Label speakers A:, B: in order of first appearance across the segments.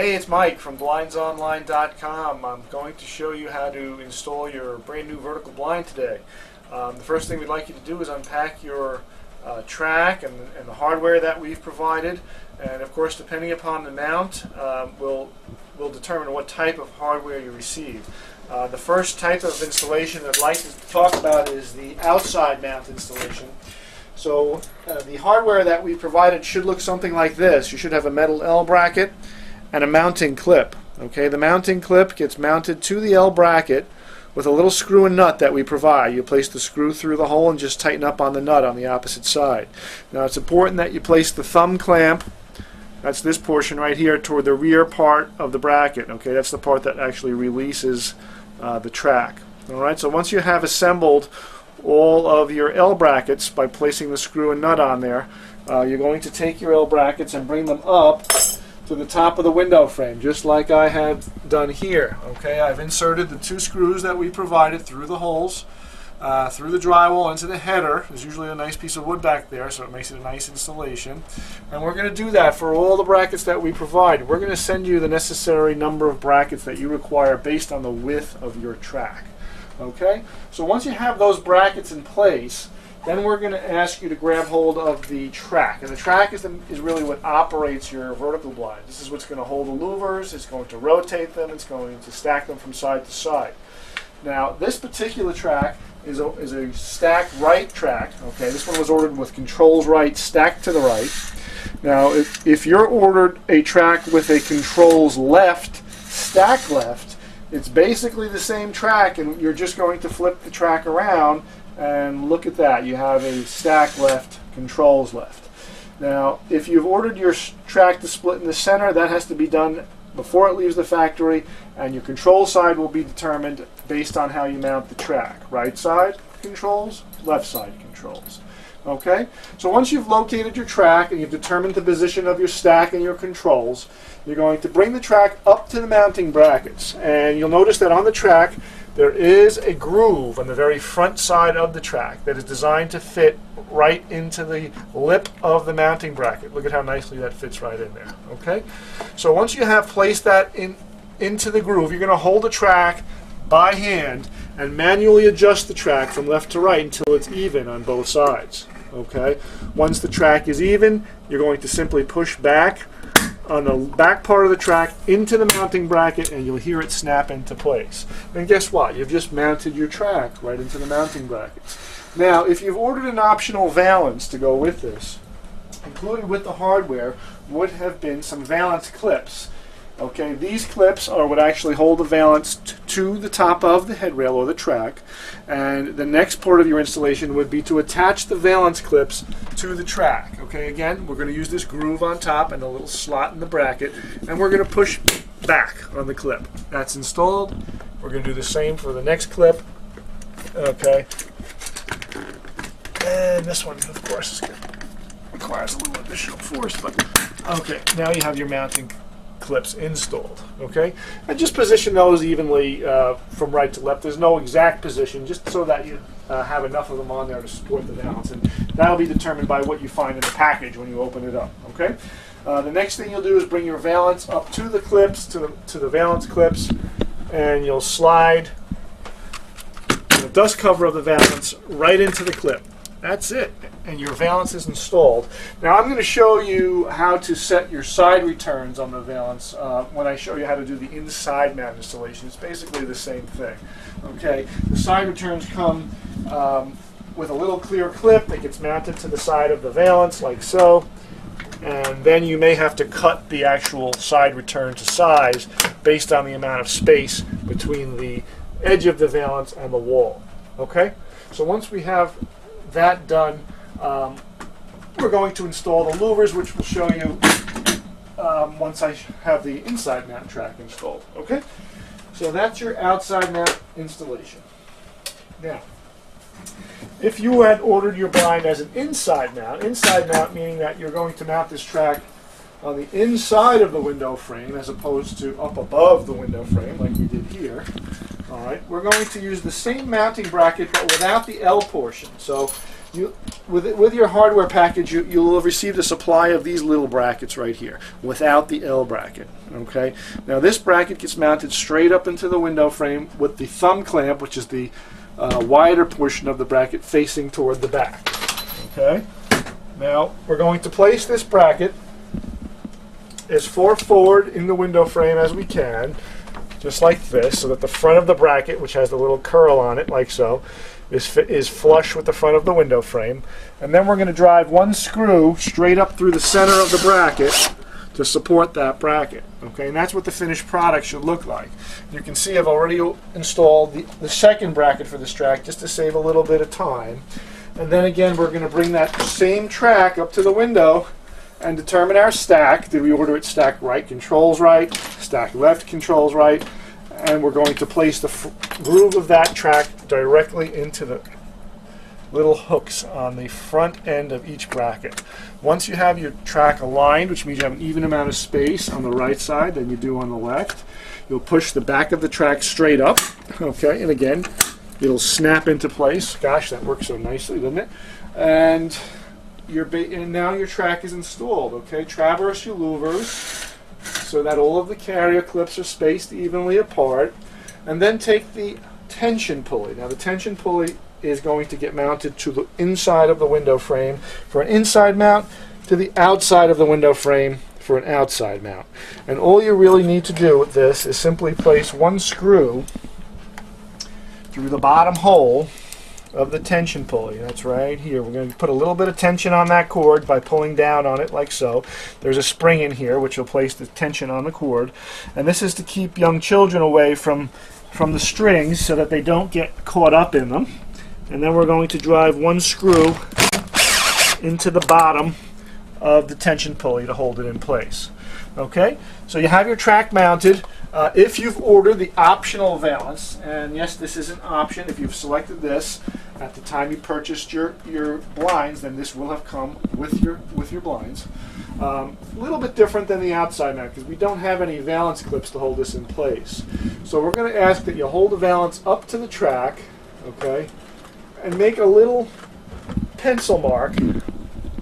A: Hey, it's Mike from BlindsOnline.com. I'm going to show you how to install your brand new vertical blind today. The first thing we'd like you to do is unpack your track and the hardware that we've provided, and of course depending upon the mount will determine what type of hardware you receive. The first type of installation I'd like to talk about is the outside mount installation. So the hardware that we provided should look something like this. You should have a metal L bracket and a mounting clip. Okay, the mounting clip gets mounted to the L bracket with a little screw and nut that we provide. You place the screw through the hole and just tighten up on the nut on the opposite side. Now it's important that you place the thumb clamp, that's this portion right here, toward the rear part of the bracket. Okay, that's the part that actually releases the track. Alright, so once you have assembled all of your L brackets by placing the screw and nut on there, you're going to take your L brackets and bring them up to the top of the window frame, just like I have done here. Okay, I've inserted the two screws that we provided through the holes, through the drywall into the header. There's usually a nice piece of wood back there, so it makes it a nice installation. And we're going to do that for all the brackets that we provide. We're going to send you the necessary number of brackets that you require based on the width of your track. Okay, so once you have those brackets in place, then we're going to ask you to grab hold of the track. And the track is really what operates your vertical blind. This is what's going to hold the louvers, it's going to rotate them, it's going to stack them from side to side. Now, this particular track is a stacked right track. Okay, this one was ordered with controls right stacked to the right. Now, if you're ordered a track with a controls left, stack left, it's basically the same track, and you're just going to flip the track around, and look at that. You have a stack left, controls left. Now, if you've ordered your track to split in the center, that has to be done before it leaves the factory, and your control side will be determined based on how you mount the track. Right side controls, left side controls. Okay, so once you've located your track and you've determined the position of your stack and your controls, you're going to bring the track up to the mounting brackets, and you'll notice that on the track there is a groove on the very front side of the track that is designed to fit right into the lip of the mounting bracket. Look at how nicely that fits right in there. Okay, so once you have placed that into the groove, you're going to hold the track by hand and manually adjust the track from left to right until it's even on both sides. Okay, once the track is even, you're going to simply push back on the back part of the track into the mounting bracket, and you'll hear it snap into place. And guess what? You've just mounted your track right into the mounting brackets. Now, if you've ordered an optional valance to go with this, included with the hardware would have been some valance clips. Okay, these clips are what actually hold the valance to the top of the headrail or the track, and the next part of your installation would be to attach the valance clips to the track. Okay, again, we're going to use this groove on top and a little slot in the bracket, and we're going to push back on the clip. That's installed. We're going to do the same for the next clip. Okay, and this one, of course, requires a little additional force, but okay, now you have your mounting clips installed. Okay, and just position those evenly from right to left. There's no exact position, just so that you have enough of them on there to support the valance, and that'll be determined by what you find in the package when you open it up. Okay, the next thing you'll do is bring your valance up to the clips, to the valance clips, and you'll slide the dust cover of the valance right into the clip. That's it, and your valance is installed. Now I'm going to show you how to set your side returns on the valance when I show you how to do the inside mount installation. It's basically the same thing. Okay, the side returns come with a little clear clip that gets mounted to the side of the valance like so, and then you may have to cut the actual side return to size based on the amount of space between the edge of the valance and the wall. Okay, so once we have that done, we're going to install the louvers, which we'll show you once I have the inside mount track installed. Okay, so that's your outside mount installation. Now, if you had ordered your blind as an inside mount meaning that you're going to mount this track on the inside of the window frame as opposed to up above the window frame like we did here. Alright, we're going to use the same mounting bracket but without the L portion. So with your hardware package, you'll have received a supply of these little brackets right here, without the L bracket. Okay. Now this bracket gets mounted straight up into the window frame with the thumb clamp, which is the wider portion of the bracket facing toward the back. Okay. Now we're going to place this bracket as far forward in the window frame as we can, just like this, so that the front of the bracket, which has the little curl on it, like so, is flush with the front of the window frame. And then we're going to drive one screw straight up through the center of the bracket to support that bracket. Okay, and that's what the finished product should look like. You can see I've already installed the second bracket for this track just to save a little bit of time. And then again, we're going to bring that same track up to the window and determine our stack. Did we order it stacked right, controls right, stacked left, controls right? And we're going to place the groove of that track directly into the little hooks on the front end of each bracket. Once you have your track aligned, which means you have an even amount of space on the right side than you do on the left, you'll push the back of the track straight up, okay, and again, it'll snap into place. Gosh, that works so nicely, doesn't it? And now your track is installed, okay? Traverse your louvers so that all of the carrier clips are spaced evenly apart, and then take the tension pulley. Now the tension pulley is going to get mounted to the inside of the window frame for an inside mount, to the outside of the window frame for an outside mount. And all you really need to do with this is simply place one screw through the bottom hole of the tension pulley. That's right here. We're going to put a little bit of tension on that cord by pulling down on it like so. There's a spring in here which will place the tension on the cord, and this is to keep young children away from the strings so that they don't get caught up in them. And then we're going to drive one screw into the bottom of the tension pulley to hold it in place. Okay, so you have your track mounted. If you've ordered the optional valance, and yes, this is an option, if you've selected this at the time you purchased your blinds, then this will have come with your blinds. A little bit different than the outside mount because we don't have any valance clips to hold this in place. So we're going to ask that you hold the valance up to the track, okay, and make a little pencil mark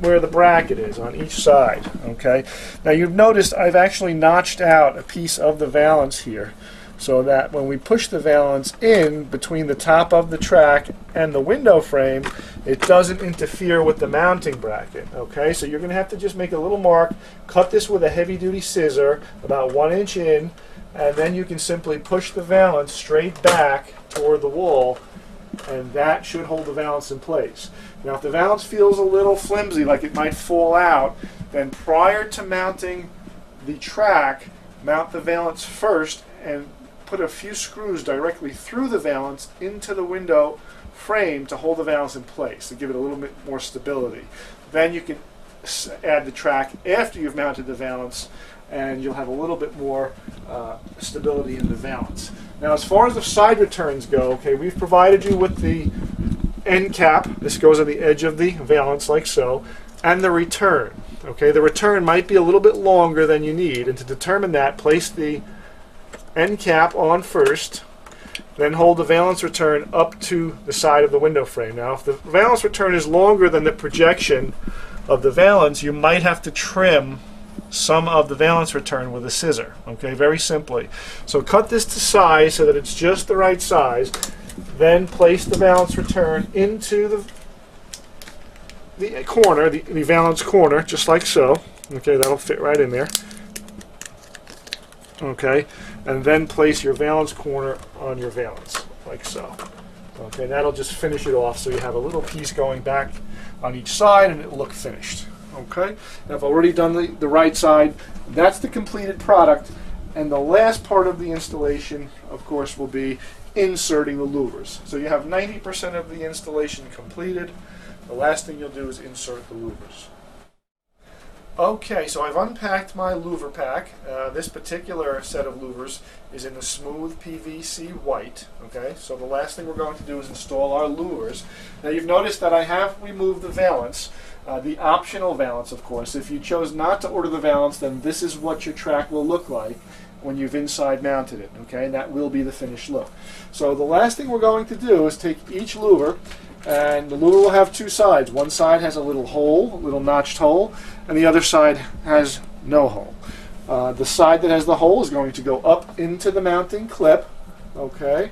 A: where the bracket is on each side. Okay. Now you've noticed I've actually notched out a piece of the valance here so that when we push the valance in between the top of the track and the window frame, it doesn't interfere with the mounting bracket. Okay, so you're going to have to just make a little mark, cut this with a heavy-duty scissor about 1 inch in, and then you can simply push the valance straight back toward the wall, and that should hold the valance in place. Now if the valance feels a little flimsy, like it might fall out, then prior to mounting the track, mount the valance first and put a few screws directly through the valance into the window frame to hold the valance in place, to give it a little bit more stability. Then you can add the track after you've mounted the valance, and you'll have a little bit more stability in the valance. Now as far as the side returns go, okay, we've provided you with the end cap. This goes on the edge of the valance like so, and the return. Okay, the return might be a little bit longer than you need, and to determine that, place the end cap on first, then hold the valance return up to the side of the window frame. Now if the valance return is longer than the projection of the valance, you might have to trim some of the valance return with a scissor. Okay, very simply. So cut this to size so that it's just the right size, then place the valance return into the corner, the valance corner, just like so. Okay, that'll fit right in there. Okay, and then place your valance corner on your valance, like so. Okay, that'll just finish it off so you have a little piece going back on each side and it'll look finished. Okay, now I've already done the right side. That's the completed product, and the last part of the installation, of course, will be inserting the louvers. So you have 90% of the installation completed. The last thing you'll do is insert the louvers. Okay, so I've unpacked my louver pack. This particular set of louvers is in the smooth PVC white. Okay, so the last thing we're going to do is install our louvers. Now you've noticed that I have removed the valance, the optional valance, of course. If you chose not to order the valance, then this is what your track will look like when you've inside mounted it. Okay, and that will be the finished look. So the last thing we're going to do is take each louver And the louver will have two sides. One side has a little hole, a little notched hole, and the other side has no hole. The side that has the hole is going to go up into the mounting clip. Okay,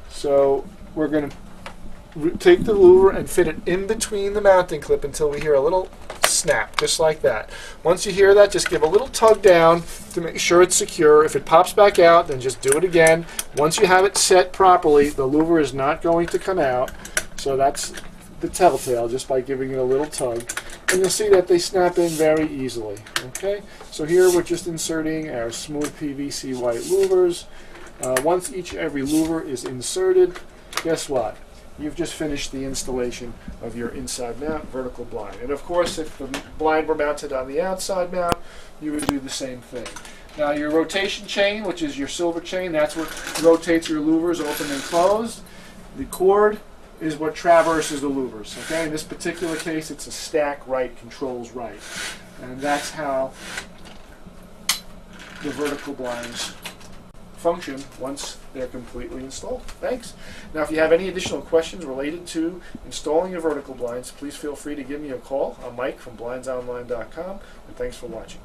A: so we're going to take the louver and fit it in between the mounting clip until we hear a little snap, just like that. Once you hear that, just give a little tug down to make sure it's secure. If it pops back out, then just do it again. Once you have it set properly, the louver is not going to come out. So that's the telltale, just by giving it a little tug. And you'll see that they snap in very easily. Okay, so here we're just inserting our smooth PVC white louvers. Once every louver is inserted, guess what? You've just finished the installation of your inside mount vertical blind. And of course, if the blind were mounted on the outside mount, you would do the same thing. Now your rotation chain, which is your silver chain, that's what rotates your louvers open and closed. The cord is what traverses the louvers. Okay, in this particular case, it's a stack right controls right. And that's how the vertical blinds function once they're completely installed. Thanks. Now, if you have any additional questions related to installing your vertical blinds, please feel free to give me a call. I'm Mike from blindsonline.com, and thanks for watching.